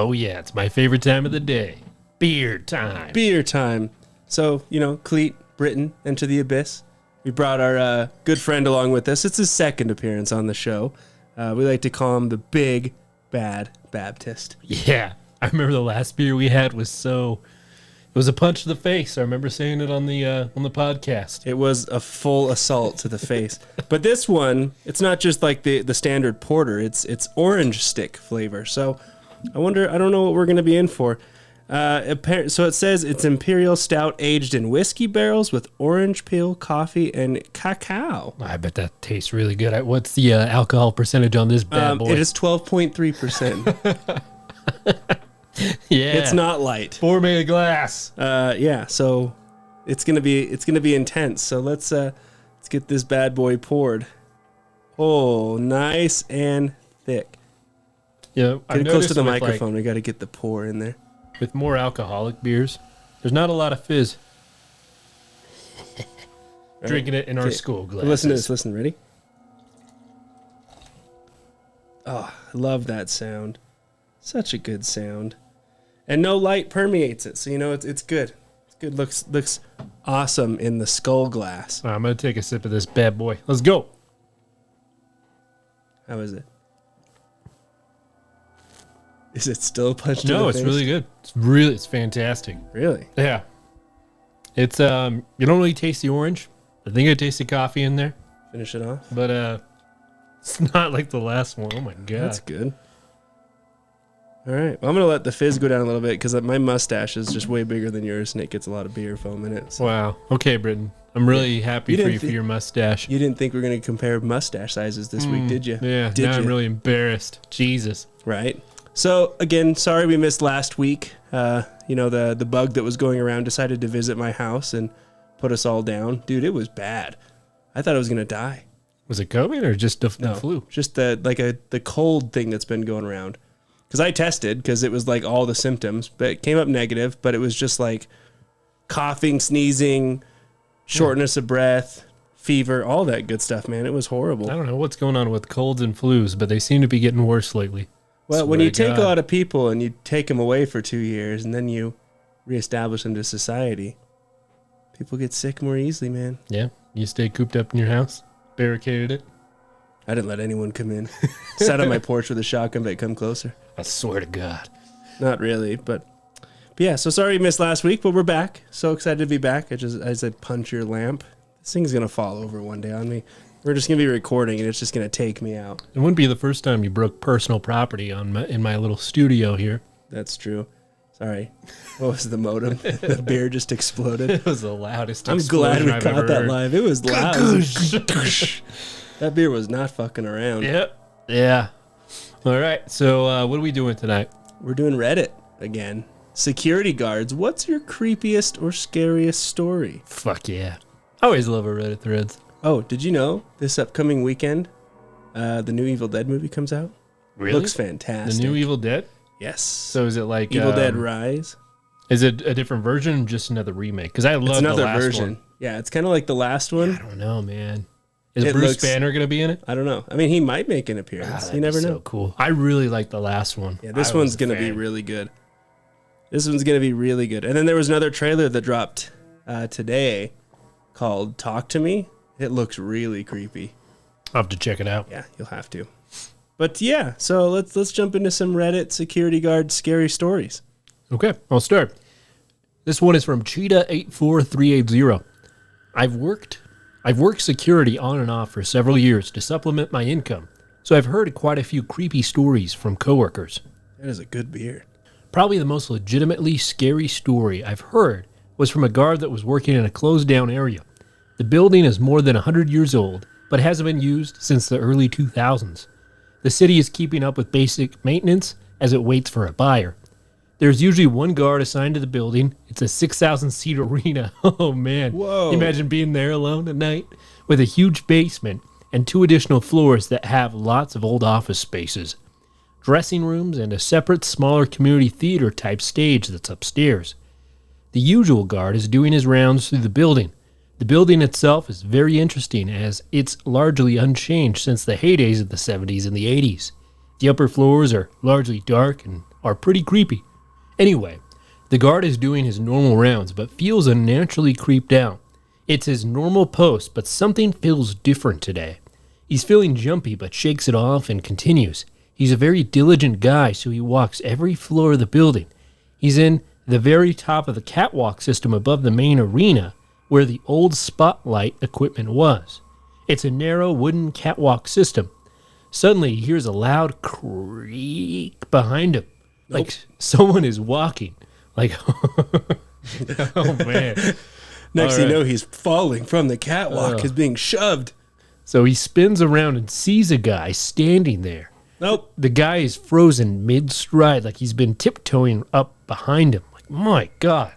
Oh, yeah, it's my favorite time of the day. Beer time. Beer time. So, Cleet, Britain, Enter the Abyss. We brought our good friend along with us. It's his second appearance on the show. We like to call him the Big Bad Baptist. Yeah, I remember the last beer we had was it was a punch to the face. I remember saying it on the podcast. It was a full assault to the face. But this one, it's not just like the standard porter. It's orange stick flavor. So I don't know what we're going to be in for. So it says it's Imperial Stout aged in whiskey barrels with orange peel, coffee, and cacao. I bet that tastes really good. What's the alcohol percentage on this bad boy? It is 12.3%. Yeah, it's not light. Pour me a glass. Yeah, so it's gonna be intense. So let's get this bad boy poured. Oh, nice and thick. Yeah, get close to the microphone. We got to get the pour in there. With more alcoholic beers, there's not a lot of fizz. Drinking it in our school glasses. Listen to this. Listen, ready? Oh, I love that sound. Such a good sound. And no light permeates it, so it's good. It's good. Looks awesome in the skull glass. I'm gonna take a sip of this bad boy. Let's go. How is it? Is it still a punch to the face? No, it's really good. It's fantastic. Really? Yeah. It's you don't really taste the orange. I think I tasted coffee in there. Finish it off. But it's not like the last one. Oh my god. That's good. All right. Well, I'm going to let the fizz go down a little bit because my mustache is just way bigger than yours and it gets a lot of beer foam in it. So. Wow. Okay, Britton. I'm really happy for you for your mustache. You didn't think we were going to compare mustache sizes this week, did you? Yeah. Now I'm really embarrassed. Jesus. Right. So, again, sorry we missed last week. The bug that was going around decided to visit my house and put us all down. Dude, it was bad. I thought I was going to die. Was it COVID or just the flu? Just the cold thing that's been going around. Because I tested, because it was like all the symptoms, but it came up negative, but it was just like coughing, sneezing, shortness of breath, fever, all that good stuff, man. It was horrible. I don't know what's going on with colds and flus, but they seem to be getting worse lately. Well, when you take a lot of people and you take them away for 2 years and then you reestablish them to society, people get sick more easily, man. Yeah. You stay cooped up in your house, barricaded it. I didn't let anyone come in. Sat on my porch with a shotgun, but come closer. I swear to God. Not really, but yeah, so sorry you missed last week, but we're back. So excited to be back. I said, punch your lamp. This thing's going to fall over one day on me. We're just going to be recording, and it's just going to take me out. It wouldn't be the first time you broke personal property in my little studio here. That's true. Sorry. What was the modem? The beer just exploded. It was the loudest I'm glad we I've caught that heard. live. It was loud. That beer was not fucking around. Yep. Yeah. All right. So what are we doing tonight? We're doing Reddit again. Security guards, what's your creepiest or scariest story? Fuck yeah. I always love our Reddit threads. Oh, did you know this upcoming weekend, the new Evil Dead movie comes out? Really? Looks fantastic. The new Evil Dead? Yes. So is it like Evil Dead Rise? Is it a different version or just another remake? Because I love another the last version. one. Yeah, it's kind of like the last one. I don't know, man. Is Bruce Banner going to be in it? I don't know. I mean, he might make an appearance. You never know. So cool. I really like the last one. Yeah, this one's going to be really good. This one's going to be really good. And then there was another trailer that dropped today called Talk to Me. It looks really creepy. I'll have to check it out. Yeah, you'll have to. But yeah, so let's jump into some Reddit security guard scary stories. Okay, I'll start. This one is from Cheetah84380. I've worked security on and off for several years to supplement my income, so I've heard quite a few creepy stories from coworkers. That is a good beard. Probably the most legitimately scary story I've heard was from a guard that was working in a closed-down area. The building is more than 100 years old, but hasn't been used since the early 2000s. The city is keeping up with basic maintenance as it waits for a buyer. There's usually one guard assigned to the building. It's a 6,000-seat arena. Oh, man. Whoa. Imagine being there alone at night with a huge basement and 2 additional floors that have lots of old office spaces, dressing rooms, and a separate, smaller community theater-type stage that's upstairs. The usual guard is doing his rounds through the building. The building itself is very interesting as it's largely unchanged since the heydays of the 70s and the 80s. The upper floors are largely dark and are pretty creepy. Anyway, the guard is doing his normal rounds, but feels unnaturally creeped out. It's his normal post, but something feels different today. He's feeling jumpy, but shakes it off and continues. He's a very diligent guy, so he walks every floor of the building. He's in the very top of the catwalk system above the main arena, where the old spotlight equipment was. It's a narrow wooden catwalk system. Suddenly, he hears a loud creak behind him. Nope. Like someone is walking. Like, oh man. Next thing you know, he's falling from the catwalk. He's being shoved. So he spins around and sees a guy standing there. Nope. The guy is frozen mid-stride, like he's been tiptoeing up behind him. Like, my God.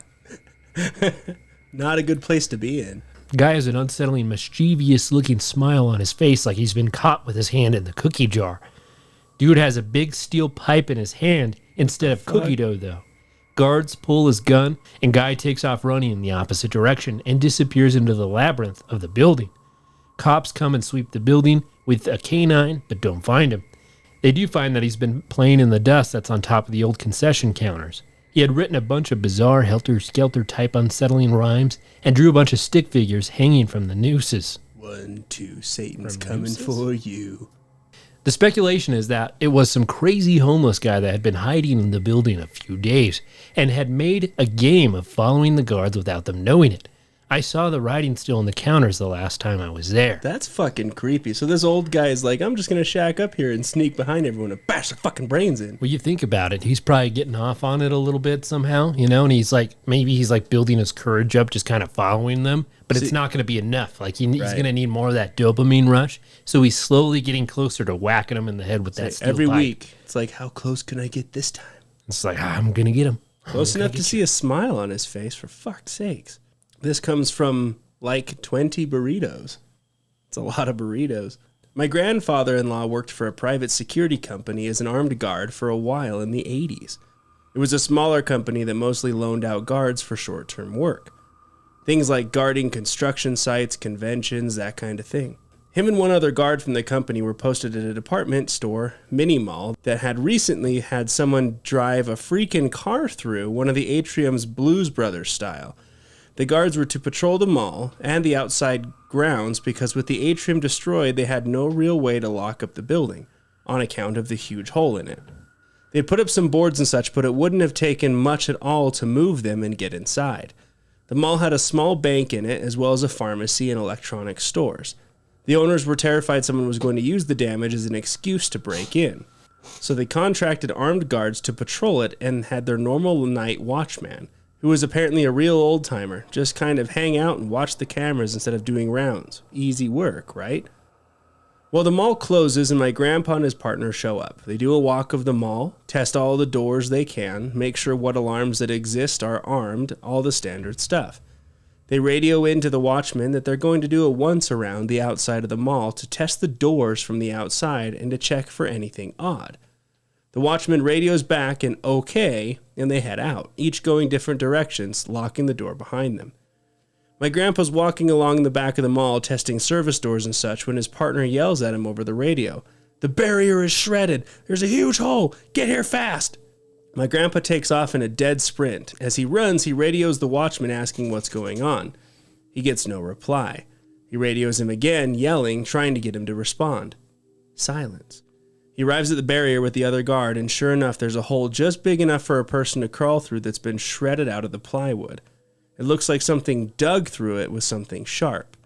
Not a good place to be in. The guy has an unsettling, mischievous-looking smile on his face, like he's been caught with his hand in the cookie jar. Dude has a big steel pipe in his hand instead of cookie dough, though. Guards pull his gun, and guy takes off running in the opposite direction and disappears into the labyrinth of the building. Cops come and sweep the building with a canine, but don't find him. They do find that he's been playing in the dust that's on top of the old concession counters. He had written a bunch of bizarre helter-skelter type unsettling rhymes and drew a bunch of stick figures hanging from the nooses. 1, 2, Satan's coming for you. The speculation is that it was some crazy homeless guy that had been hiding in the building a few days and had made a game of following the guards without them knowing it. I saw the writing still on the counters the last time I was there. That's fucking creepy. So this old guy is like, I'm just going to shack up here and sneak behind everyone and bash their fucking brains in. Well, you think about it, he's probably getting off on it a little bit somehow, you know, and he's like, maybe he's like building his courage up, just kind of following them, but it's not going to be enough. Like he's going to need more of that dopamine rush. So he's slowly getting closer to whacking him in the head with that steel every pipe. week. It's like, how close can I get this time? It's like, I'm going to get him. Close enough to see a smile on his face, for fuck's sakes. This comes from like 20 burritos. It's a lot of burritos. My grandfather-in-law worked for a private security company as an armed guard for a while in the 80s. It was a smaller company that mostly loaned out guards for short-term work. Things like guarding construction sites, conventions, that kind of thing. Him and one other guard from the company were posted at a department store, mini mall, that had recently had someone drive a freaking car through one of the atrium's Blues Brothers style. The guards were to patrol the mall and the outside grounds because with the atrium destroyed, they had no real way to lock up the building, on account of the huge hole in it. They put up some boards and such, but it wouldn't have taken much at all to move them and get inside. The mall had a small bank in it, as well as a pharmacy and electronic stores. The owners were terrified someone was going to use the damage as an excuse to break in. So they contracted armed guards to patrol it and had their normal night watchman, who was apparently a real old-timer, just kind of hang out and watch the cameras instead of doing rounds. Easy work, right? Well, the mall closes and my grandpa and his partner show up. They do a walk of the mall, test all the doors they can, make sure what alarms that exist are armed, all the standard stuff. They radio into the watchman that they're going to do a once around the outside of the mall to test the doors from the outside and to check for anything odd. The watchman radios back an okay, and they head out, each going different directions, locking the door behind them. My grandpa's walking along the back of the mall, testing service doors and such, when his partner yells at him over the radio. "The barrier is shredded! There's a huge hole! Get here fast!" My grandpa takes off in a dead sprint. As he runs, he radios the watchman asking what's going on. He gets no reply. He radios him again, yelling, trying to get him to respond. Silence. He arrives at the barrier with the other guard, and sure enough, there's a hole just big enough for a person to crawl through that's been shredded out of the plywood. It looks like something dug through it with something sharp.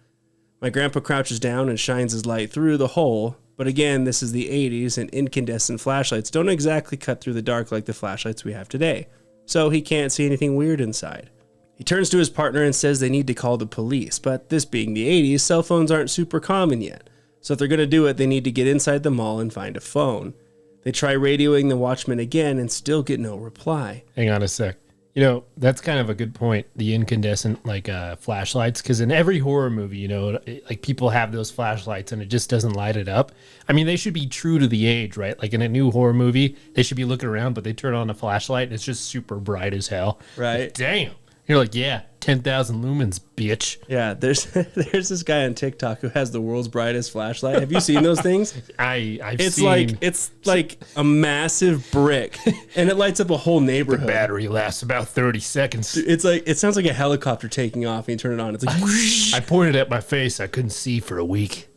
My grandpa crouches down and shines his light through the hole, but again, this is the 80s, and incandescent flashlights don't exactly cut through the dark like the flashlights we have today, so he can't see anything weird inside. He turns to his partner and says they need to call the police, but this being the 80s, cell phones aren't super common yet. So if they're going to do it, they need to get inside the mall and find a phone. They try radioing the watchman again and still get no reply. Hang on a sec. You know, that's kind of a good point, the incandescent, flashlights, because in every horror movie, like people have those flashlights and it just doesn't light it up. I mean, they should be true to the age, right? Like in a new horror movie, they should be looking around, but they turn on a flashlight and it's just super bright as hell. Right. Like, damn. You're like, yeah, 10,000 lumens, bitch. Yeah, there's this guy on TikTok who has the world's brightest flashlight. Have you seen those things? I've It's seen like a massive brick, and it lights up a whole neighborhood. battery lasts about 30 seconds. It's like it sounds like a helicopter taking off, and you turn it on. It's like, whoosh. I pointed at my face. I couldn't see for a week.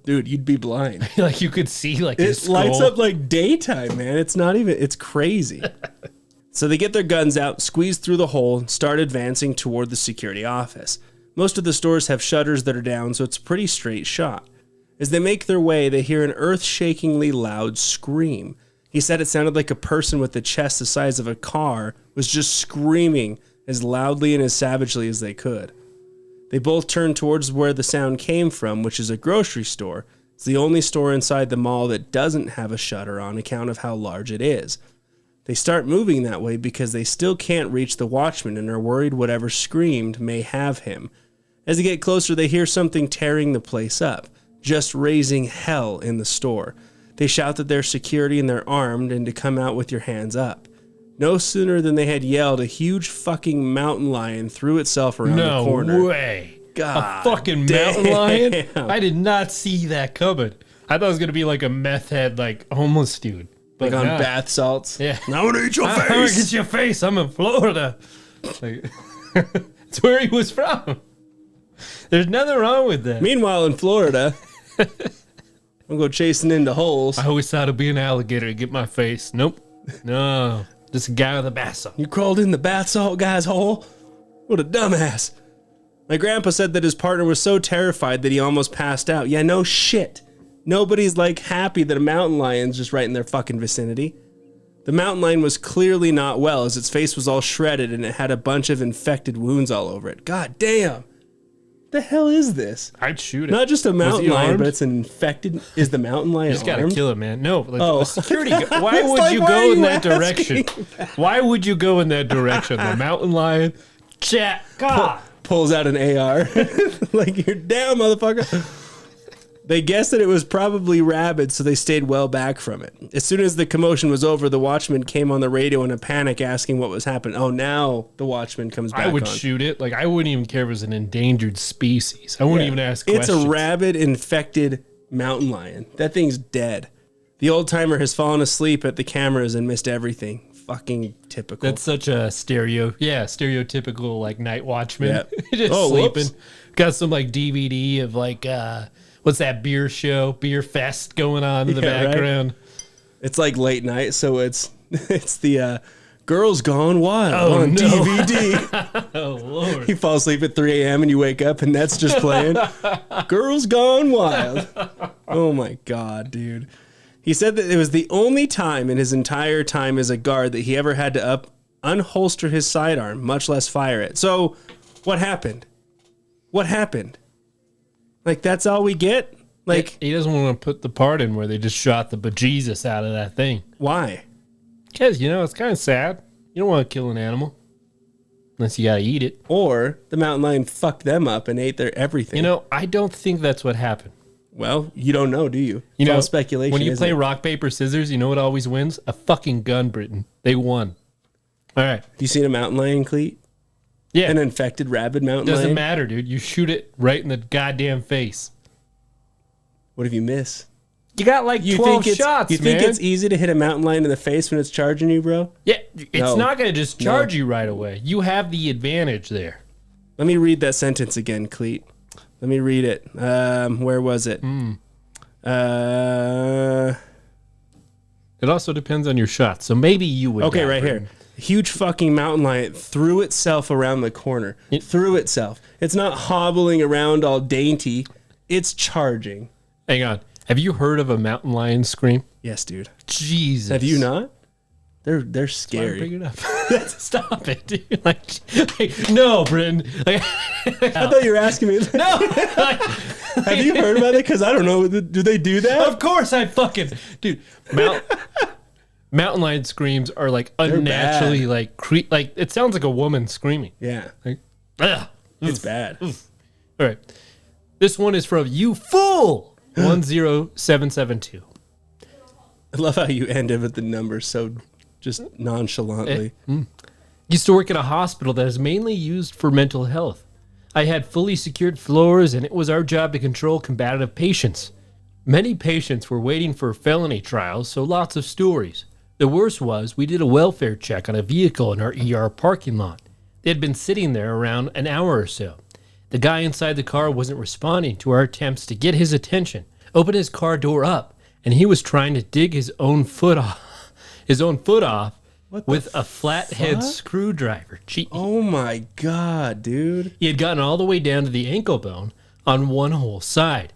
Dude, you'd be blind. Like you could see like It his skull. lights up like daytime, man. It's not even. It's crazy. So they get their guns out, squeeze through the hole, and start advancing toward the security office. Most of the stores have shutters that are down, so it's a pretty straight shot. As they make their way, they hear an earth-shakingly loud scream. He said it sounded like a person with a chest the size of a car was just screaming as loudly and as savagely as they could. They both turn towards where the sound came from, which is a grocery store. It's the only store inside the mall that doesn't have a shutter on account of how large it is. They start moving that way because they still can't reach the watchman and are worried whatever screamed may have him. As they get closer, they hear something tearing the place up, just raising hell in the store. They shout that they're security and they're armed and to come out with your hands up. No sooner than they had yelled, a huge fucking mountain lion threw itself around the corner. No way. God a fucking damn. mountain lion? I did not see that coming. I thought it was going to be like a meth head, like homeless dude. But Like on no. bath salts. Yeah. I want to eat your I'm gonna face. get your face. I'm in Florida. Like, that's where he was from. There's nothing wrong with that. Meanwhile, in Florida, I'm go chasing into holes. I always thought it'd be an alligator to get my face. Nope. No. Just a guy with a bath salt. You crawled in the bath salt guy's hole? What a dumbass. My grandpa said that his partner was so terrified that he almost passed out. Yeah, no shit. Nobody's like happy that a mountain lion's just right in their fucking vicinity. The mountain lion was clearly not well as its face was all shredded and it had a bunch of infected wounds all over it. God damn. What the hell is this? I'd shoot it. Not just a mountain lion, armed? but it's an infected. Is the mountain lion You just gotta armed? kill it, man. No, like, Oh. the security. Why It's would like, you why go are in you that direction? asking Why would you go in that direction? The mountain lion. Chat. God. Pulls out an AR. Like, you're down, motherfucker. They guessed that it was probably rabid, so they stayed well back from it. As soon as the commotion was over, the watchman came on the radio in a panic asking what was happening. Oh, now the watchman comes back I would on. shoot it. Like, I wouldn't even care if it was an endangered species. I wouldn't Yeah. even ask It's questions. a rabid, infected mountain lion. That thing's dead. The old timer has fallen asleep at the cameras and missed everything. Fucking typical. That's such a stereotypical, like, night watchman. Yeah. Just Oh, sleeping. whoops. Got some, like, DVD of, like, what's that beer show? Beer Fest going on in the Yeah, right. background. It's like late night, so it's the Girls Gone Wild Oh, on no. DVD. Oh, Lord. You fall asleep at 3 a.m. and you wake up and that's just playing. Girls Gone Wild. Oh my God, dude. He said that it was the only time in his entire time as a guard that he ever had to unholster his sidearm, much less fire it. So, what happened? What happened? Like, that's all we get? Like, He doesn't want to put the part in where they just shot the bejesus out of that thing. why? Because, it's kind of sad. You don't want to kill an animal. Unless you got to eat it. Or the mountain lion fucked them up and ate their everything. I don't think that's what happened. Well, you don't know, do you? It's all speculation. When you isn't play it? rock, paper, scissors, you know what always wins? A fucking gun, Britain. They won. All right. You seen a mountain lion, Cleet? Yeah. An infected rabid mountain Doesn't lion? matter, dude. You shoot it right in the goddamn face. What if you miss? You got like 12 shots, You think man. it's easy to hit a mountain lion in the face when it's charging you, bro? Yeah, it's No. not going to just charge you right away. You have the advantage there. Let me read that sentence again, Cleet. Let me read it. Where was it? It also depends on your shot. So maybe you would. Okay, die, right Britain. here. Huge fucking mountain lion threw itself around the corner. It threw itself. It's not hobbling around all dainty. It's charging. Hang on. Have you heard of a mountain lion scream? Yes, dude. Jesus. Have you not? They're Why bring scary. it up? Stop it, dude. Like, no, Britain. Like, I thought you were asking me. no. Have you heard about it? Because I don't know. Do they do that? Of course I fucking... Dude, mountain lion screams are like unnaturally like like it sounds like a woman screaming. Yeah, Like, ugh. it's bad. All right. This one is from You Fool 10772. I love how you end it with the number so just nonchalantly. Used to work at a hospital that is mainly used for mental health. I had fully secured floors, and it was our job to control combative patients. Many patients were waiting for felony trials, so lots of stories. The worst was, we did a welfare check on a vehicle in our ER parking lot. They had been sitting there around an hour or so. The guy inside the car wasn't responding to our attempts to get his attention, open his car door up, and he was trying to dig his own foot off with a flathead screwdriver. Oh my God, dude. He had gotten all the way down to the ankle bone on one whole side.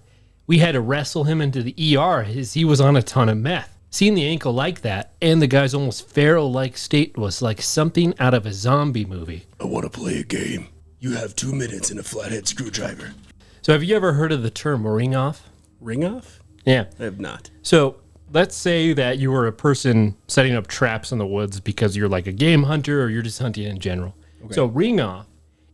We had to wrestle him into the ER as he was on a ton of meth. Seeing the ankle like that and the guy's almost feral-like state was like something out of a zombie movie. I want to play a game. You have 2 minutes and a flathead screwdriver. So have you ever heard of the term ring off? Ring off? Yeah. I have not. So let's say that you were a person setting up traps in the woods because you're like a game hunter or you're just hunting in general. Okay. So ring off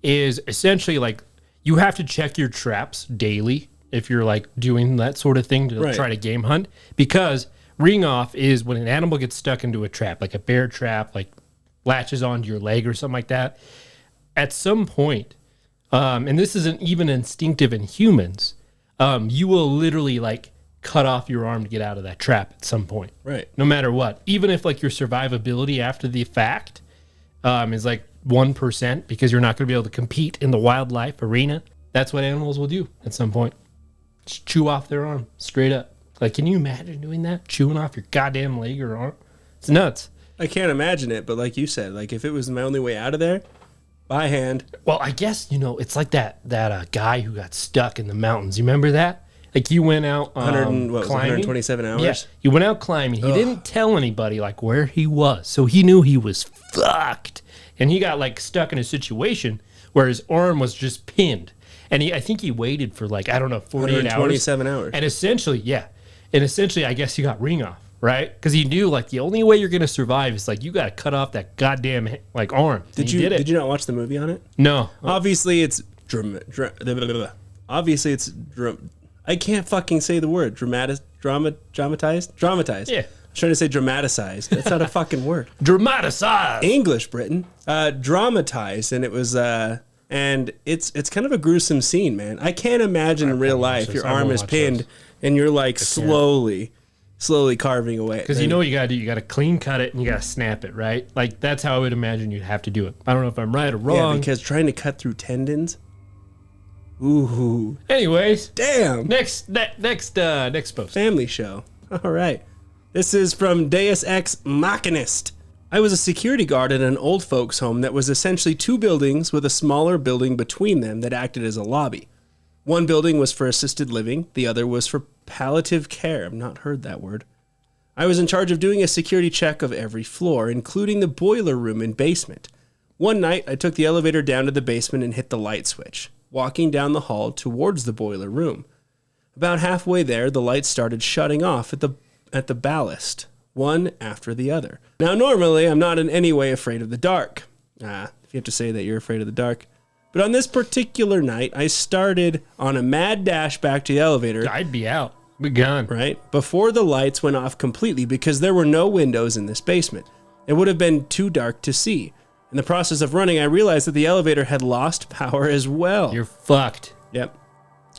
is essentially like you have to check your traps daily if you're like doing that sort of thing to try to game hunt, because ring off is when an animal gets stuck into a trap, like a bear trap, like latches onto your leg or something like that. At some point, and this isn't even instinctive in humans, you will literally like cut off your arm to get out of that trap at some point. Right. No matter what. Even if like your survivability after the fact is like 1% because you're not going to be able to compete in the wildlife arena, that's what animals will do at some point. Just chew off their arm straight up. Like, can you imagine doing that? Chewing off your goddamn leg or arm? It's nuts. I can't imagine it, but like you said, like if it was my only way out of there, by hand. Well, I guess, it's like that guy who got stuck in the mountains. You remember that? Like you went out climbing. 127 hours? Yeah, you went out climbing. He didn't tell anybody like where he was, so he knew he was fucked. And he got like stuck in a situation where his arm was just pinned. And I think he waited for like, I don't know, 48 127 hours. And essentially, I guess he got ring off, right? Because he knew like the only way you're going to survive is like you got to cut off that goddamn like arm. Did you not watch the movie on it? No. Obviously, it's I can't fucking say the word. Dramatized? Dramatized. Yeah. I was trying to say dramatized. That's not a fucking word. Dramatized. English, Britain. Dramatized, and it was and it's kind of a gruesome scene, man. I can't imagine in real life your arm is pinned and you're like slowly carving away. Because you know what you gotta do? You gotta clean cut it and you gotta snap it, right? Like that's how I would imagine you'd have to do it. I don't know if I'm right or wrong. Yeah, because trying to cut through tendons. Ooh. Anyways, damn. Next post. Family show. All right. This is from Deus Ex Machinist. I was a security guard at an old folks' home that was essentially 2 buildings with a smaller building between them that acted as a lobby. One building was for assisted living, the other was for palliative care. I've not heard that word. I was in charge of doing a security check of every floor, including the boiler room and basement. One night, I took the elevator down to the basement and hit the light switch, walking down the hall towards the boiler room. About halfway there, the lights started shutting off at the ballast, one after the other. Now, normally, I'm not in any way afraid of the dark. If you have to say that you're afraid of the dark. But on this particular night, I started on a mad dash back to the elevator. I'd be out. Be gone. Right? Before the lights went off completely because there were no windows in this basement. It would have been too dark to see. In the process of running, I realized that the elevator had lost power as well. You're fucked. Yep.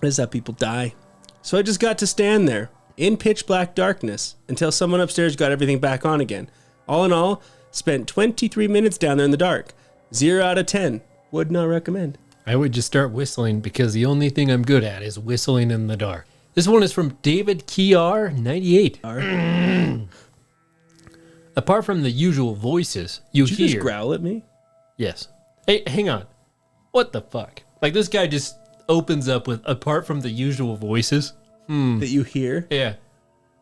This is how people die. So I just got to stand there in pitch black darkness until someone upstairs got everything back on again. All in all, spent 23 minutes down there in the dark. 0 out of 10. Would not recommend. I would just start whistling because the only thing I'm good at is whistling in the dark. This one is from David Kiar, 98. Apart from the usual voices you Did hear... you just growl at me? Yes. Hey, hang on. What the fuck? Like, this guy just opens up with, apart from the usual voices... That you hear? Yeah.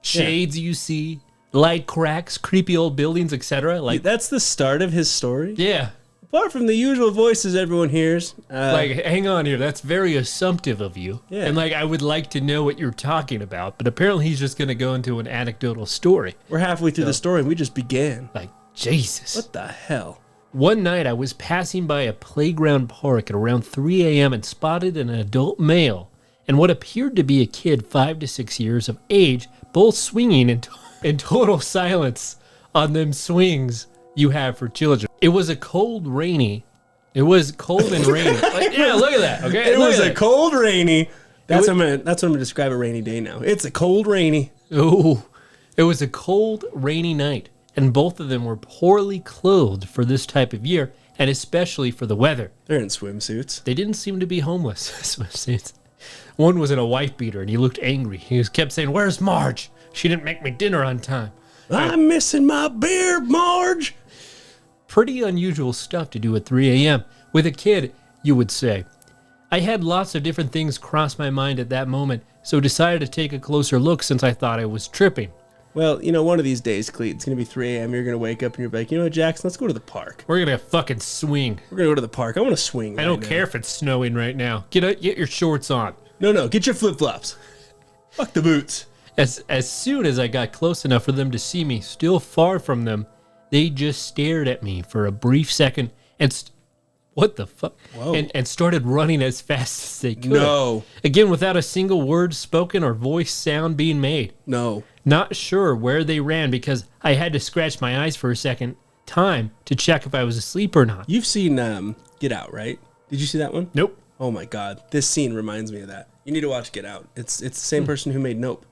Shades you see, light cracks, creepy old buildings, etc. Like that's the start of his story? Yeah. Apart from the usual voices everyone hears. Like, hang on here. That's very assumptive of you. Yeah. And, like, I would like to know what you're talking about. But apparently he's just going to go into an anecdotal story. We're halfway through the story and we just began. Like, Jesus. What the hell? One night I was passing by a playground park at around 3 a.m. and spotted an adult male and what appeared to be a kid 5 to 6 years of age, both swinging in total silence on them swings you have for children. It was a cold, rainy. It was cold and rainy. Like, yeah, look at that. Okay, It was a cold, rainy. That's what I'm gonna describe a rainy day now. It's a cold, rainy. Oh, it was a cold, rainy night, and both of them were poorly clothed for this type of year, and especially for the weather. They're in swimsuits. They didn't seem to be homeless. Swimsuits. One was in a wife beater, and he looked angry. He kept saying, "Where's Marge? She didn't make me dinner on time." I'm missing my beer, Marge. Pretty unusual stuff to do at 3 a.m. with a kid, you would say. I had lots of different things cross my mind at that moment, so decided to take a closer look since I thought I was tripping. Well, one of these days, Cleet, it's going to be 3 a.m. You're going to wake up and you're like, you know what, Jackson, let's go to the park. We're going to fucking swing. We're going to go to the park. I want to swing. I don't care if it's snowing right now. Get your shorts on. No, get your flip-flops. Fuck the boots. As soon as I got close enough for them to see me, still far from them, they just stared at me for a brief second and what the fuck? Whoa. And started running as fast as they could. No. Again, without a single word spoken or voice sound being made. No. Not sure where they ran because I had to scratch my eyes for a second time to check if I was asleep or not. You've seen Get Out, right? Did you see that one? Nope. Oh my God. This scene reminds me of that. You need to watch Get Out. It's the same person who made Nope.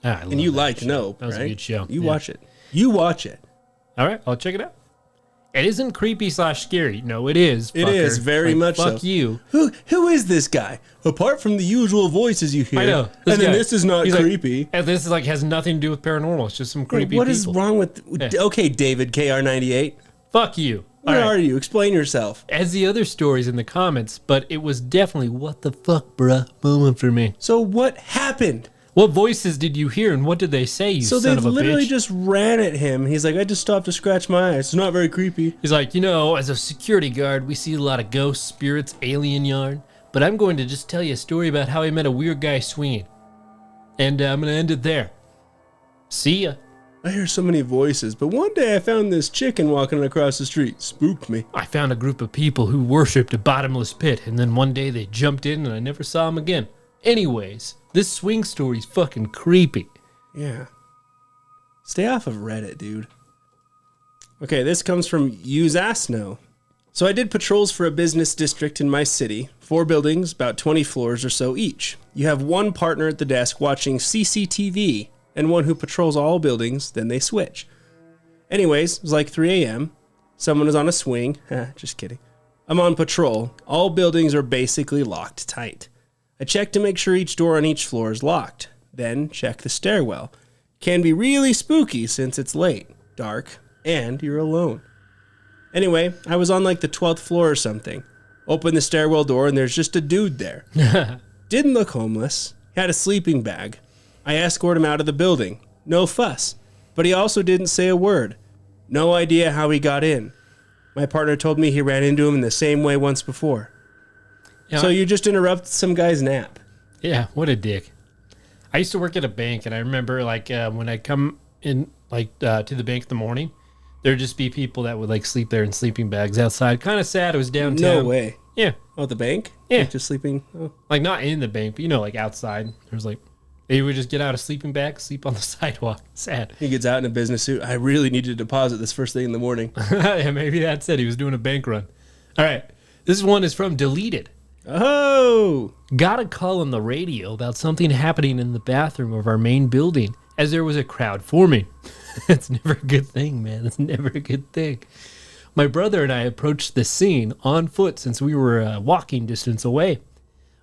And you liked Nope, That was right? a good show. You watch it. You watch it. All right, I'll check it out. It isn't creepy/scary. No, it is. It is very much so. Fuck you. Who is this guy? Apart from the usual voices you hear. I know. And then guy, this is not he's creepy. And this is has nothing to do with paranormal. It's just some creepy What people. is wrong with... Yeah. Okay, David, KR98. Fuck you. Where All right. are you? Explain yourself. As the other stories in the comments, but it was definitely what the fuck, bruh moment for me. So what happened? What voices did you hear and what did they say, you So son they of a literally bitch? just ran at him. He's like, I just stopped to scratch my eyes. It's not very creepy. He's like, as a security guard, we see a lot of ghosts, spirits, alien yarn. But I'm going to just tell you a story about how I met a weird guy swinging. And I'm going to end it there. See ya. I hear so many voices, but one day I found this chicken walking across the street. Spooked me. I found a group of people who worshipped a bottomless pit, and then one day they jumped in and I never saw them again. Anyways, this swing story's fucking creepy. Yeah. Stay off of Reddit, dude. Okay, this comes from Usasno. So I did patrols for a business district in my city. 4 buildings, about 20 floors or so each. You have one partner at the desk watching CCTV, and one who patrols all buildings, then they switch. Anyways, it was like 3 a.m. Someone is on a swing. Just kidding. I'm on patrol. All buildings are basically locked tight. I check to make sure each door on each floor is locked. Then check the stairwell. Can be really spooky since it's late, dark, and you're alone. Anyway, I was on like the 12th floor or something. Open the stairwell door and there's just a dude there. Didn't look homeless. He had a sleeping bag. I escort him out of the building. No fuss. But he also didn't say a word. No idea how he got in. My partner told me he ran into him in the same way once before. So you just interrupt some guy's nap. Yeah, what a dick. I used to work at a bank, and I remember when I come in to the bank in the morning, there'd just be people that would sleep there in sleeping bags outside. Kind of sad. It was downtown. No way. Yeah. Oh, the bank? Yeah. Just sleeping? Oh. Not in the bank, but outside. There's they would just get out a sleeping bag, sleep on the sidewalk. Sad. He gets out in a business suit. I really need to deposit this first thing in the morning. Yeah, maybe that's it. He was doing a bank run. All right. This one is from Deleted. Oh! Got a call on the radio about something happening in the bathroom of our main building as there was a crowd forming. That's never a good thing, man. That's never a good thing. My brother and I approached the scene on foot since we were walking distance away.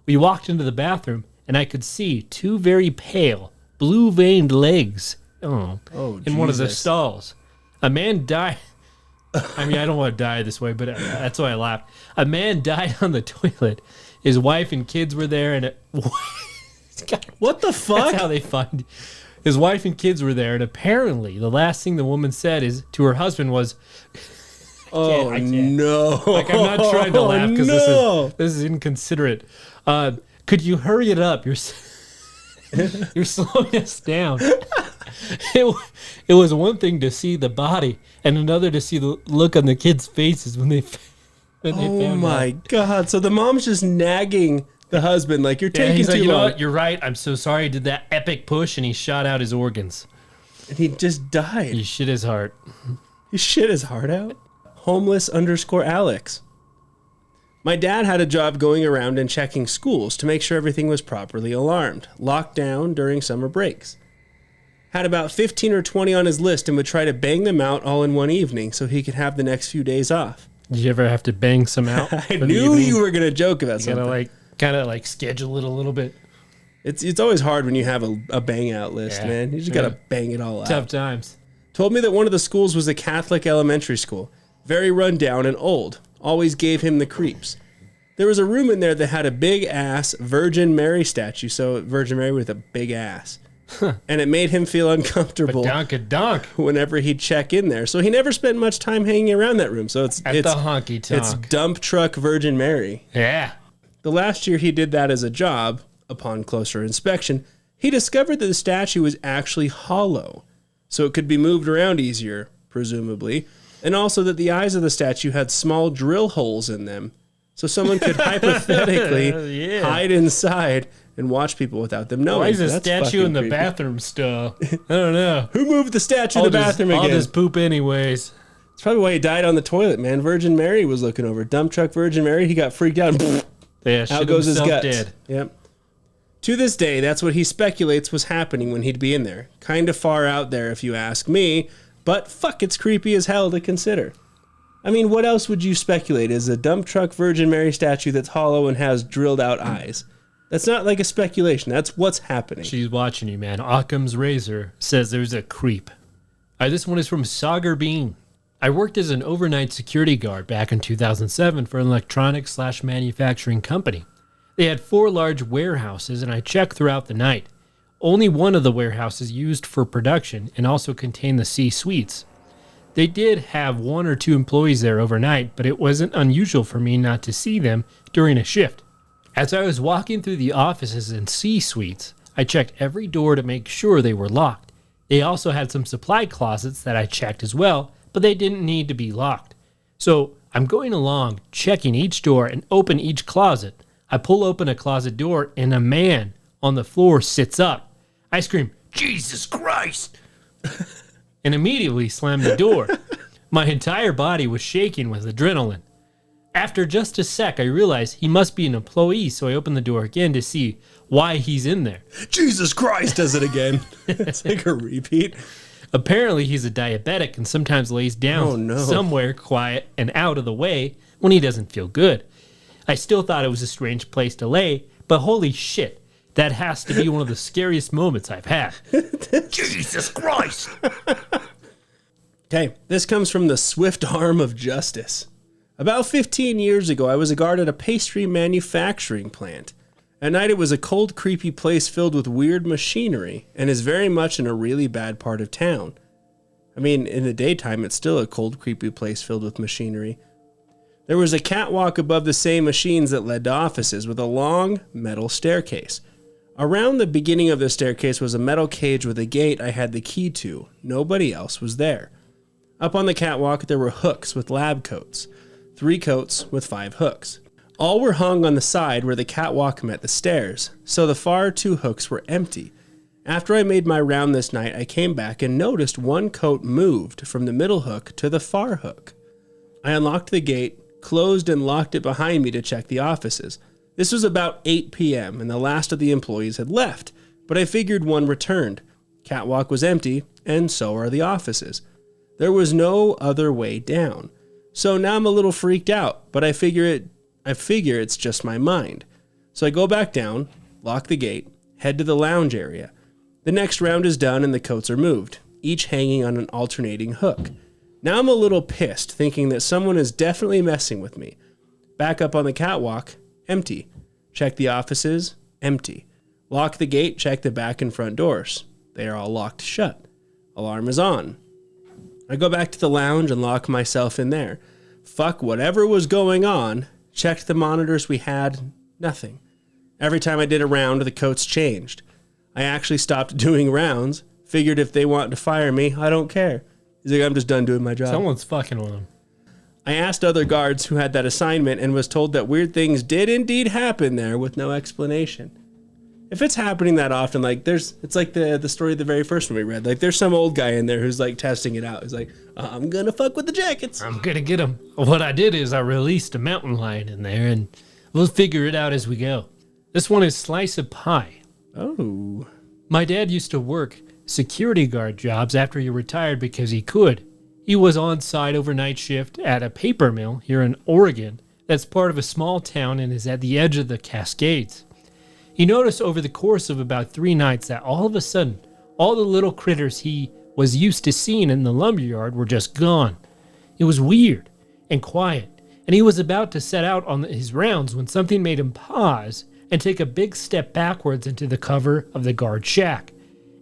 We walked into the bathroom and I could see 2 very pale, blue-veined legs in one of the stalls. A man died. I don't want to die this way, but that's why I laughed. A man died on the toilet. His wife and kids were there, and what the fuck? That's how they find. His wife and kids were there, and apparently the last thing the woman said to her husband was, I can't. No. I'm not trying to laugh because this is inconsiderate. Could you hurry it up? You're slowing us down. It was one thing to see the body and another to see the look on the kids' faces when they found out. Oh my God. So the mom's just nagging the husband you're taking he's too you long. know what? You're right. I'm so sorry. I did that epic push and he shot out his organs. And he just died. He shit his heart. He shit his heart out. Homeless_Alex. My dad had a job going around and checking schools to make sure everything was properly alarmed, locked down during summer breaks. Had about 15 or 20 on his list and would try to bang them out all in one evening so he could have the next few days off. Did you ever have to bang some out? I knew you were going to joke about something. You gotta kind of schedule it a little bit. It's always hard when you have a bang out list, man. You just got to bang it all out. Tough times. Told me that one of the schools was a Catholic elementary school. Very run down and old. Always gave him the creeps. There was a room in there that had a big-ass Virgin Mary statue, so Virgin Mary with a big ass. And it made him feel uncomfortable whenever he'd check in there. So he never spent much time hanging around that room. So it's the honky tonk. It's dump truck Virgin Mary. Yeah. The last year he did that as a job, upon closer inspection, he discovered that the statue was actually hollow, so it could be moved around easier, presumably, and also that the eyes of the statue had small drill holes in them, so someone could hypothetically hide inside and watch people without them knowing. Why is the statue in the bathroom still? I don't know. Who moved the statue in the bathroom again? I'll just poop anyways. It's probably why he died on the toilet, man. Virgin Mary was looking over. Dump truck Virgin Mary, he got freaked out. And out goes his guts. Dead. Yep. To this day, that's what he speculates was happening when he'd be in there. Kind of far out there, if you ask me, but fuck, it's creepy as hell to consider. I mean, what else would you speculate is a dump truck Virgin Mary statue that's hollow and has drilled out eyes? That's not like a speculation. That's what's happening. She's watching you, man. Occam's razor says there's a creep. This one is from Sauger Bean. I worked as an overnight security guard back in 2007 for an electronics/manufacturing company. They had 4 large warehouses, and I checked throughout the night. Only one of the warehouses used for production and also contained the C-suites. They did have 1 or 2 employees there overnight, but it wasn't unusual for me not to see them during a shift. As I was walking through the offices and C-suites, I checked every door to make sure they were locked. They also had some supply closets that I checked as well, but they didn't need to be locked. So I'm going along, checking each door and open each closet. I pull open a closet door and a man on the floor sits up. I scream, "Jesus Christ!" and immediately slam the door. My entire body was shaking with adrenaline. After just a sec, I realized he must be an employee, so I opened the door again to see why he's in there. Jesus Christ does it again. It's like a repeat. Apparently, he's a diabetic and sometimes lays down somewhere quiet and out of the way when he doesn't feel good. I still thought it was a strange place to lay, but holy shit, that has to be one of the scariest moments I've had. Jesus Christ! Okay, this comes from the swift arm of justice. About 15 years ago, I was a guard at a pastry manufacturing plant. At night, it was a cold, creepy place filled with weird machinery, and is very much in a really bad part of town. I mean, in the daytime, it's still a cold, creepy place filled with machinery. There was a catwalk above the same machines that led to offices with a long metal staircase. Around the beginning of the staircase was a metal cage with a gate I had the key to. Nobody else was there. Up on the catwalk, there were hooks with lab coats. 3 coats with 5 hooks. All were hung on the side where the catwalk met the stairs, so the far 2 hooks were empty. After I made my round this night, I came back and noticed 1 coat moved from the middle hook to the far hook. I unlocked the gate, closed and locked it behind me to check the offices. This was about 8 p.m. and the last of the employees had left, but I figured one returned. Catwalk was empty, and so are the offices. There was no other way down. So now I'm a little freaked out, but I figure it's just my mind. So I go back down, lock the gate, head to the lounge area. The next round is done and the coats are moved, each hanging on an alternating hook. Now I'm a little pissed, thinking that someone is definitely messing with me. Back up on the catwalk, empty. Check the offices, empty. Lock the gate, check the back and front doors. They are all locked shut. Alarm is on. I go back to the lounge and lock myself in there. Fuck whatever was going on. Checked the monitors we had, nothing. Every time I did a round, the coats changed. I actually stopped doing rounds. Figured if they want to fire me, I don't care. He's like, I'm just done doing my job. Someone's fucking with him. I asked other guards who had that assignment and was told that weird things did indeed happen there with no explanation. if it's happening that often, like it's like the story of the very first one we read. Like there's some old guy in there who's like testing it out. He's like, I'm gonna fuck with the jackets. I'm gonna get them. What I did is I released a mountain lion in there, and we'll figure it out as we go. This one is Slice of Pie. Oh. My dad used to work security guard jobs after he retired because he could. He was on site overnight shift at a paper mill here in Oregon that's part of a small town and is at the edge of the Cascades. He noticed over the course of about 3 nights that all of a sudden, all the little critters he was used to seeing in the lumberyard were just gone. It was weird and quiet, and he was about to set out on his rounds when something made him pause and take a big step backwards into the cover of the guard shack.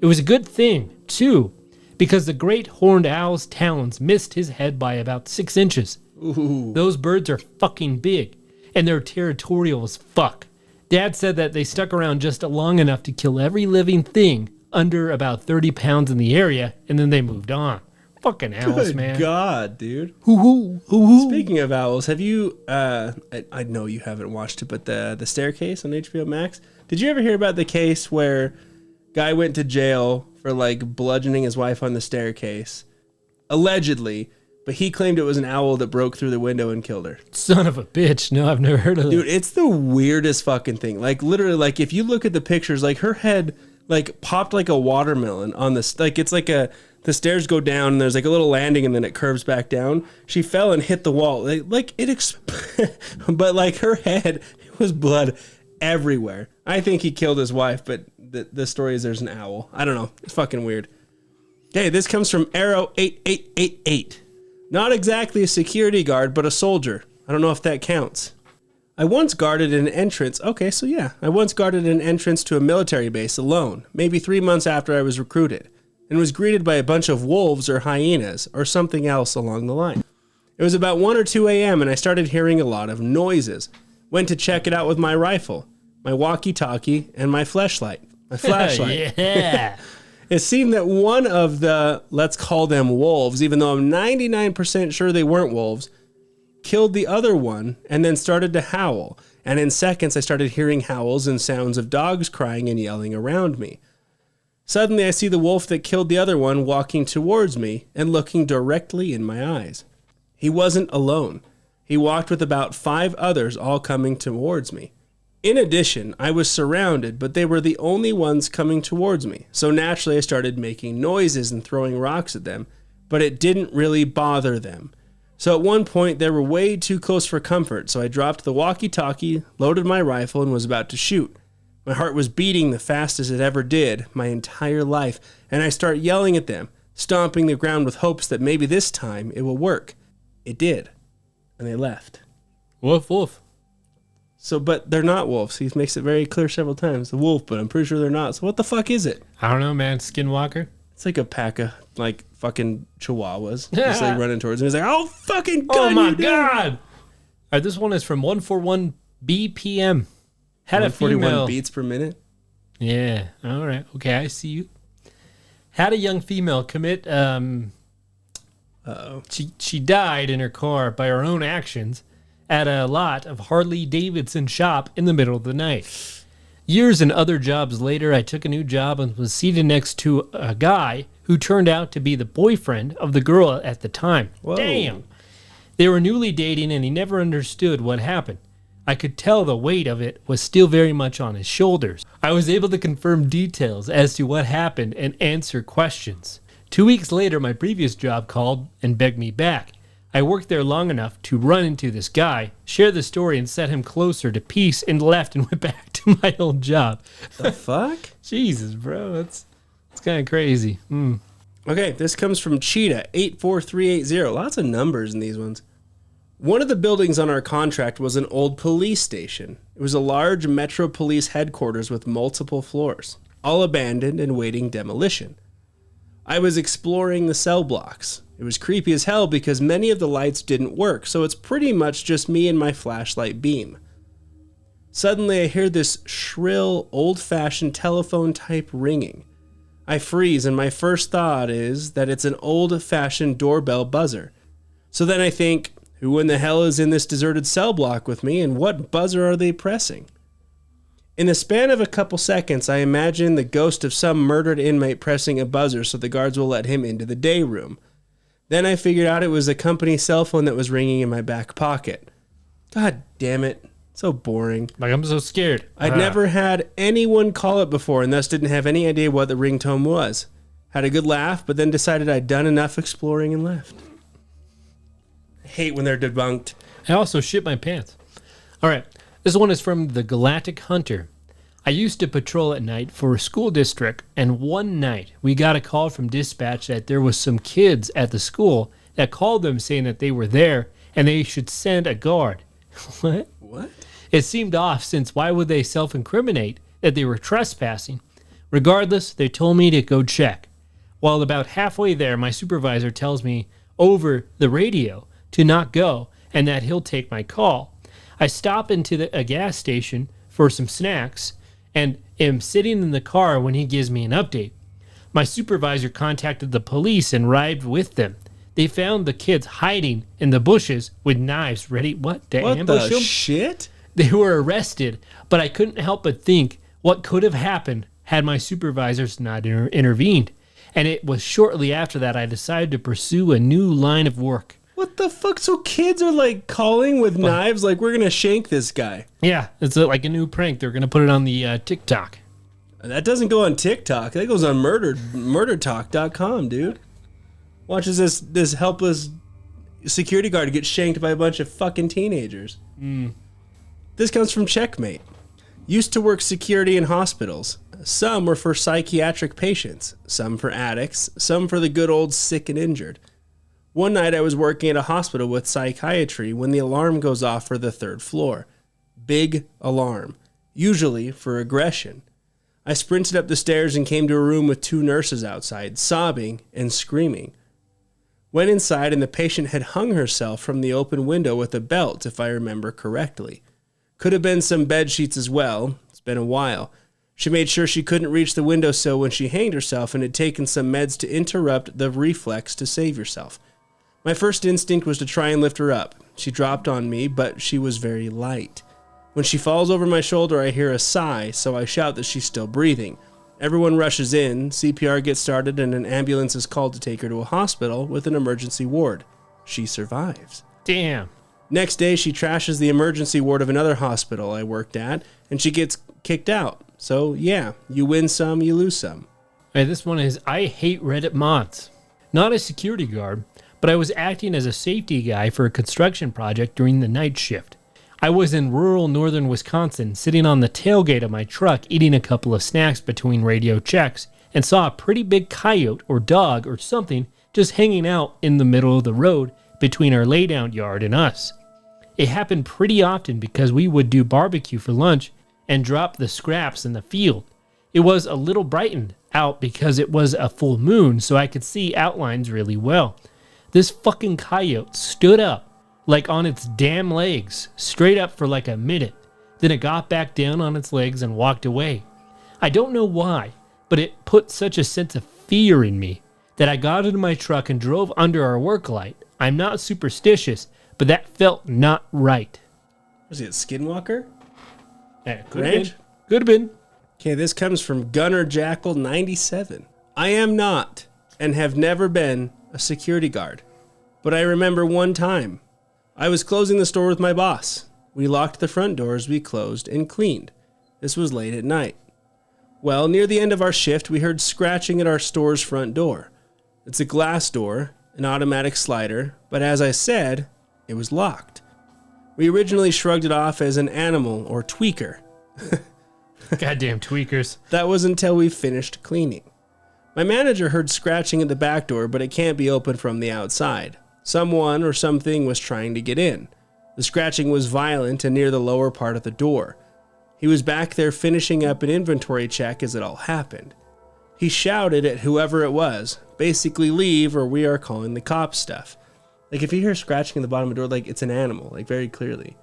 It was a good thing, too, because the great horned owl's talons missed his head by about 6 inches. Ooh. Those birds are fucking big, and they're territorial as fuck. Dad said that they stuck around just long enough to kill every living thing under about 30 pounds in the area, and then they moved on. Fucking owls, Good man. God, dude. Hoo-hoo, hoo-hoo. Speaking of owls, have you, I know you haven't watched it, but the Staircase on HBO Max, did you ever hear about the case where guy went to jail for like bludgeoning his wife on the staircase, allegedly, but he claimed it was an owl that broke through the window and killed her? Son of a bitch. No, I've never heard of that. Dude, it's the weirdest fucking thing. Like literally, like if you look at the pictures, like her head like popped like a watermelon on this, like it's like the stairs go down and there's like a little landing and then it curves back down. She fell and hit the wall. But like her head, it was blood everywhere. I think he killed his wife, but the story is there's an owl. I don't know. It's fucking weird. Okay, this comes from Arrow 8888. Not exactly a security guard, but a soldier. I don't know if that counts. I once guarded an entrance. Okay, so yeah. I once guarded an entrance to a military base alone, maybe 3 months after I was recruited, and was greeted by a bunch of wolves or hyenas or something else along the line. It was about 1 or 2 a.m. and I started hearing a lot of noises. Went to check it out with my rifle, my walkie-talkie, and my flashlight. Yeah. It seemed that one of the, let's call them wolves, even though I'm 99% sure they weren't wolves, killed the other one and then started to howl. And in seconds, I started hearing howls and sounds of dogs crying and yelling around me. Suddenly, I see the wolf that killed the other one walking towards me and looking directly in my eyes. He wasn't alone. He walked with about 5 others, all coming towards me. In addition, I was surrounded, but they were the only ones coming towards me. So naturally, I started making noises and throwing rocks at them, but it didn't really bother them. So at one point, they were way too close for comfort, so I dropped the walkie-talkie, loaded my rifle, and was about to shoot. My heart was beating the fastest it ever did my entire life, and I start yelling at them, stomping the ground with hopes that maybe this time it will work. It did, and they left. Woof, woof. So, but they're not wolves. He makes it very clear several times. The wolf, but I'm pretty sure they're not. So what the fuck is it? I don't know, man. Skinwalker? It's like a pack of, like, fucking chihuahuas. Just, like, running towards him. He's like, oh, fucking God. Oh, my God. All right, this one is from 141 BPM. Had a 141 female... beats per minute? Yeah. All right. Okay, I see you. Had a young female commit... She died in her car by her own actions at a lot of Harley-Davidson shop in the middle of the night. Years and other jobs later, I took a new job and was seated next to a guy who turned out to be the boyfriend of the girl at the time. Whoa. Damn. They were newly dating and he never understood what happened. I could tell the weight of it was still very much on his shoulders. I was able to confirm details as to what happened and answer questions. 2 weeks later, my previous job called and begged me back. I worked there long enough to run into this guy, share the story, and set him closer to peace, and left and went back to my old job. The fuck? Jesus, bro. That's kind of crazy. Okay, this comes from Cheetah84380. Lots of numbers in these ones. One of the buildings on our contract was an old police station. It was a large Metro Police headquarters with multiple floors, all abandoned and waiting demolition. I was exploring the cell blocks. It was creepy as hell because many of the lights didn't work, so it's pretty much just me and my flashlight beam. Suddenly I hear this shrill, old-fashioned telephone type ringing. I freeze and my first thought is that it's an old-fashioned doorbell buzzer. So then I think, who in the hell is in this deserted cell block with me and what buzzer are they pressing? In the span of a couple seconds, I imagine the ghost of some murdered inmate pressing a buzzer so the guards will let him into the day room. Then I figured out it was a company cell phone that was ringing in my back pocket. God damn it. So boring. Like, I'm so scared. I'd never had anyone call it before and thus didn't have any idea what the ringtone was. Had a good laugh, but then decided I'd done enough exploring and left. I hate when they're debunked. I also shit my pants. All right. This one is from the Galactic Hunter. I used to patrol at night for a school district, and one night we got a call from dispatch that there was some kids at the school that called them saying that they were there and they should send a guard. What? What? It seemed off, since why would they self-incriminate that they were trespassing? Regardless, they told me to go check. While about halfway there, my supervisor tells me over the radio to not go and that he'll take my call. I stop into a gas station for some snacks and am sitting in the car when he gives me an update. My supervisor contacted the police and arrived with them. They found the kids hiding in the bushes with knives ready to ambush them. Shit? They were arrested, but I couldn't help but think what could have happened had my supervisors not intervened. And it was shortly after that I decided to pursue a new line of work. What the fuck? So kids are like calling with knives like, we're going to shank this guy. Yeah, it's like a new prank. They're going to put it on the TikTok. That doesn't go on TikTok. That goes on murdertalk.com, dude. Watches this helpless security guard get shanked by a bunch of fucking teenagers. This comes from Checkmate. Used to work security in hospitals. Some were for psychiatric patients, some for addicts, some for the good old sick and injured. One night I was working at a hospital with psychiatry when the alarm goes off for the 3rd floor. Big alarm, usually for aggression. I sprinted up the stairs and came to a room with 2 nurses outside, sobbing and screaming. Went inside and the patient had hung herself from the open window with a belt, if I remember correctly. Could have been some bed sheets as well. It's been a while. She made sure she couldn't reach the windowsill when she hanged herself and had taken some meds to interrupt the reflex to save herself. My first instinct was to try and lift her up. She dropped on me, but she was very light. When she falls over my shoulder, I hear a sigh, so I shout that she's still breathing. Everyone rushes in, CPR gets started, and an ambulance is called to take her to a hospital with an emergency ward. She survives. Damn. Next day, she trashes the emergency ward of another hospital I worked at, and she gets kicked out. So, yeah, you win some, you lose some. All right, this one is, I hate Reddit mods. Not a security guard, but I was acting as a safety guy for a construction project during the night shift. I was in rural northern Wisconsin, sitting on the tailgate of my truck eating a couple of snacks between radio checks, and saw a pretty big coyote or dog or something just hanging out in the middle of the road between our laydown yard and us. It happened pretty often because we would do barbecue for lunch and drop the scraps in the field. It was a little brightened out because it was a full moon, so I could see outlines really well. This fucking coyote stood up, like on its damn legs, straight up for like a minute. Then it got back down on its legs and walked away. I don't know why, but it put such a sense of fear in me that I got into my truck and drove under our work light. I'm not superstitious, but that felt not right. Was it Skinwalker? Could have been. Okay, this comes from Gunner Jackal 97. I am not, and have never been, a security guard. But I remember one time. I was closing the store with my boss. We locked the front doors, we closed, and cleaned. This was late at night. Well, near the end of our shift, we heard scratching at our store's front door. It's a glass door, an automatic slider, but as I said, it was locked. We originally shrugged it off as an animal or tweaker. Goddamn tweakers. That was until we finished cleaning. My manager heard scratching at the back door, but it can't be opened from the outside. Someone or something was trying to get in. The scratching was violent and near the lower part of the door. He was back there finishing up an inventory check as it all happened. He shouted at whoever it was, basically leave or we are calling the cops stuff. Like if you hear scratching at the bottom of the door, like it's an animal, like very clearly.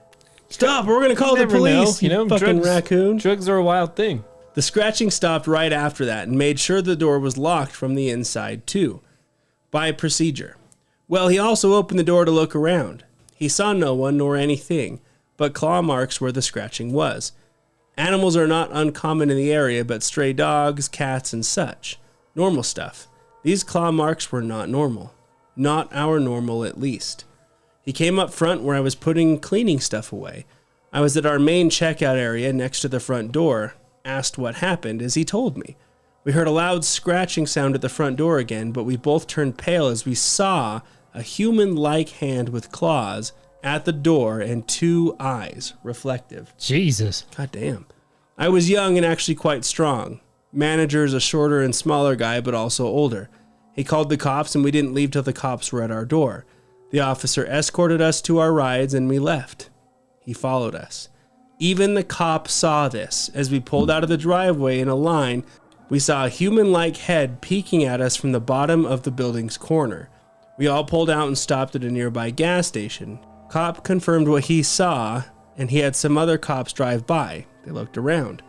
Stop, we're going to call the police, you fucking raccoon. Drugs are a wild thing. The scratching stopped right after that and made sure the door was locked from the inside too. By procedure. Well, he also opened the door to look around. He saw no one nor anything, but claw marks where the scratching was. Animals are not uncommon in the area, but stray dogs, cats, and such. Normal stuff. These claw marks were not normal. Not our normal, at least. He came up front where I was putting cleaning stuff away. I was at our main checkout area next to the front door. Asked what happened, as he told me. We heard a loud scratching sound at the front door again, but we both turned pale as we saw a human-like hand with claws at the door and 2 eyes, reflective. Jesus. God damn. I was young and actually quite strong. Manager is a shorter and smaller guy, but also older. He called the cops, and we didn't leave till the cops were at our door. The officer escorted us to our rides, and we left. He followed us. Even the cop saw this. As we pulled out of the driveway in a line, we saw a human-like head peeking at us from the bottom of the building's corner. We all pulled out and stopped at a nearby gas station. Cop confirmed what he saw, and he had some other cops drive by. They looked around.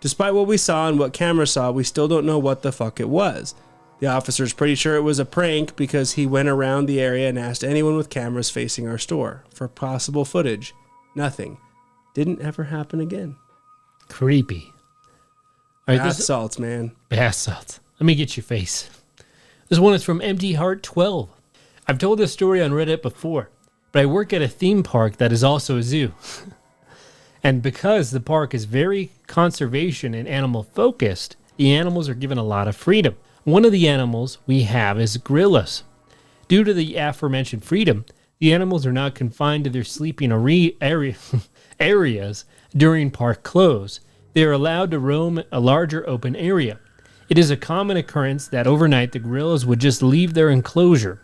Despite what we saw and what camera saw, we still don't know what the fuck it was. The officer's pretty sure it was a prank because he went around the area and asked anyone with cameras facing our store for possible footage. Nothing. Didn't ever happen again. Creepy. All right, Bath salts, man. Bath salts. Let me get your face. This one is from Empty Heart 12. I've told this story on Reddit before, but I work at a theme park that is also a zoo. And because the park is very conservation and animal focused, the animals are given a lot of freedom. One of the animals we have is gorillas. Due to the aforementioned freedom, the animals are not confined to their sleeping areas during park close. They are allowed to roam a larger open area. It is a common occurrence that overnight the gorillas would just leave their enclosure.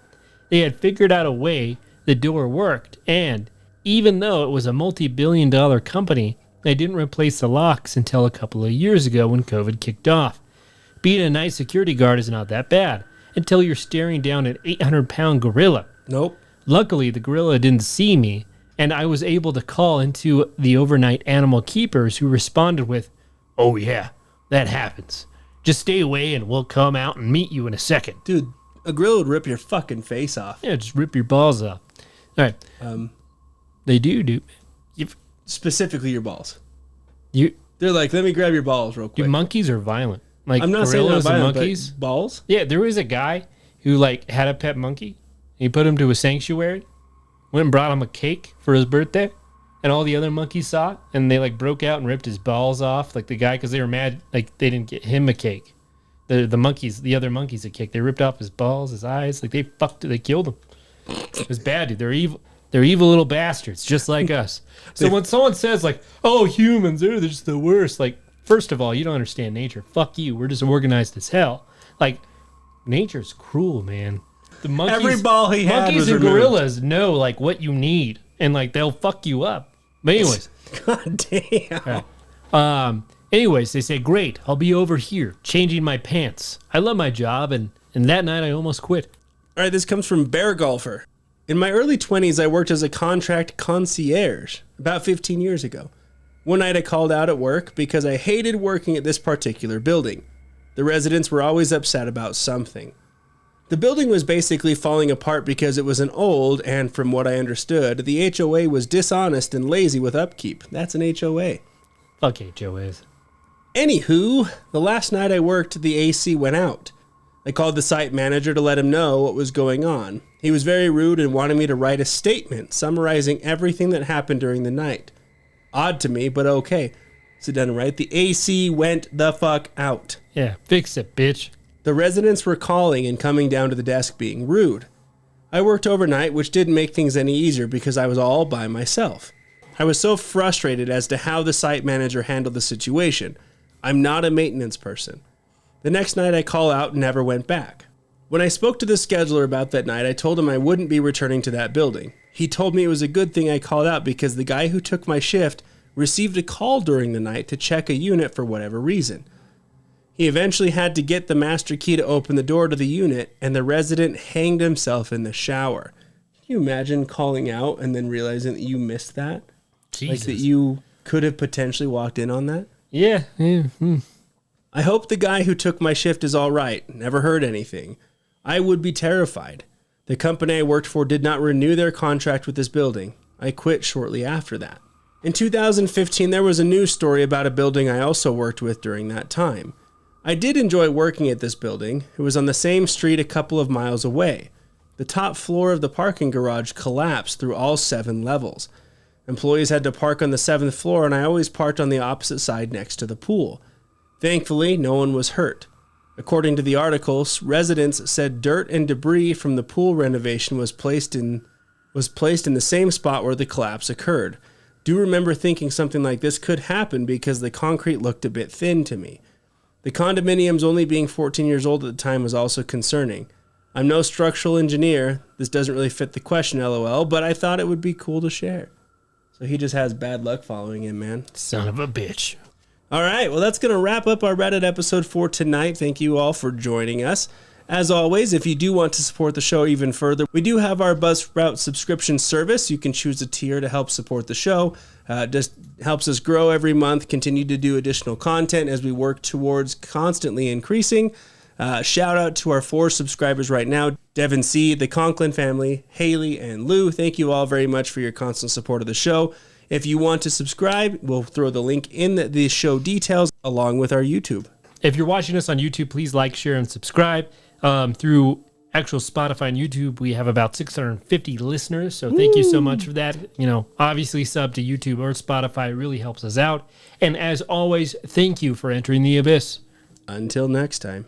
They had figured out a way the door worked, and even though it was a multi-billion-dollar company, they didn't replace the locks until a couple of years ago when COVID kicked off. Being a nice security guard is not that bad, until you're staring down an 800-pound gorilla. Nope. Luckily, the gorilla didn't see me, and I was able to call into the overnight animal keepers who responded with, "Oh yeah, that happens. Just stay away and we'll come out and meet you in a second." Dude, a gorilla would rip your fucking face off. Yeah, just rip your balls off. All right. They do. Specifically your balls. You They're like, let me grab your balls real quick. monkeys are violent. Like I'm not saying gorillas they're and violent, monkeys. but balls? Yeah, there was a guy who like had a pet monkey. He put him to a sanctuary, went and brought him a cake for his birthday, and all the other monkeys saw it, and they like broke out and ripped his balls off. Like the guy, because they were mad, like they didn't get him a cake. The other monkeys a cake. They ripped off his balls, his eyes. Like they killed him. It was bad, dude. They're evil. They're evil little bastards, just like us. So when someone says like, "Oh, humans, they're just the worst," like, first of all, you don't understand nature. Fuck you. We're just organized as hell. Like, nature's cruel, man. The monkeys, Every ball he had monkeys was and removed. gorillas know like what you need, and like they'll fuck you up. But anyways, God damn. anyways, they say, "Great, I'll be over here changing my pants. I love my job, and that night I almost quit." All right, this comes from Bear Golfer. In my early 20s, I worked as a contract concierge about 15 years ago. One night I called out at work because I hated working at this particular building. The residents were always upset about something. The building was basically falling apart because it was an old, and from what I understood, the HOA was dishonest and lazy with upkeep. That's an HOA. Fuck HOAs. Anywho, the last night I worked, the AC went out. I called the site manager to let him know what was going on. He was very rude and wanted me to write a statement summarizing everything that happened during the night. Odd to me, but okay. Sit down and write. The AC went the fuck out. Yeah, fix it, bitch. The residents were calling and coming down to the desk being rude. I worked overnight, which didn't make things any easier because I was all by myself. I was so frustrated as to how the site manager handled the situation. I'm not a maintenance person. The next night I call out and never went back. When I spoke to the scheduler about that night, I told him I wouldn't be returning to that building. He told me it was a good thing I called out because the guy who took my shift received a call during the night to check a unit for whatever reason. He eventually had to get the master key to open the door to the unit, and the resident hanged himself in the shower. Can you imagine calling out and then realizing that you missed that? Jesus. Like that you could have potentially walked in on that? Yeah. I hope the guy who took my shift is all right. Never heard anything. I would be terrified. The company I worked for did not renew their contract with this building. I quit shortly after that. In 2015, there was a news story about a building I also worked with during that time. I did enjoy working at this building. It was on the same street a couple of miles away. The top floor of the parking garage collapsed through all 7 levels. Employees had to park on the 7th floor, and I always parked on the opposite side next to the pool. Thankfully, no one was hurt. According to the article, residents said dirt and debris from the pool renovation was placed in the same spot where the collapse occurred. Do remember thinking something like this could happen because the concrete looked a bit thin to me. The condominiums only being 14 years old at the time was also concerning. I'm no structural engineer. This doesn't really fit the question, lol, but I thought it would be cool to share. So he just has bad luck following him, man. Son of a bitch. All right, well, that's going to wrap up our Reddit episode for tonight. Thank you all for joining us. As always, if you do want to support the show even further, we do have our Buzzsprout subscription service. You can choose a tier to help support the show. Just helps us grow every month, continue to do additional content as we work towards constantly increasing. Shout out to our 4 subscribers right now, Devin C., the Conklin family, Haley, and Lou. Thank you all very much for your constant support of the show. If you want to subscribe, we'll throw the link in the show details along with our YouTube. If you're watching us on YouTube, please like, share, and subscribe. Through actual Spotify and YouTube, we have about 650 listeners, so thank you so much for that. Obviously sub to YouTube or Spotify really helps us out. And as always, thank you for entering the abyss. Until next time.